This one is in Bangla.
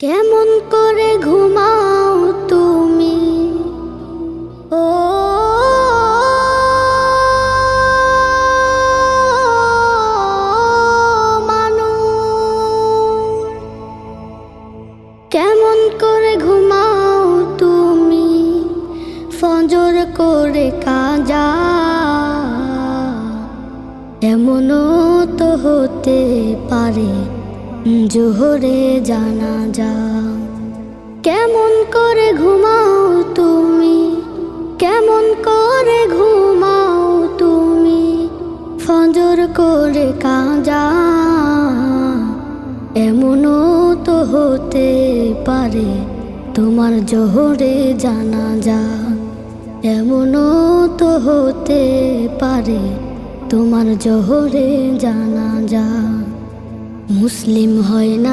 কেমন করে ঘুমাও তুমি ও মানুষ, কেমন করে ঘুমাও তুমি ফজর করে কাজা, এমনও তো হতে পারে জোহরে জানাজা। কেমন করে ঘুমাও তুমি, কেমন করে ঘুমাও তুমি ফজর করে কাজা, এমনও তো হতে পারে তোমার জোহরে জানাজা, এমনও তো হতে পারে তোমার জোহরে জানাজা। মুসলিম হয় না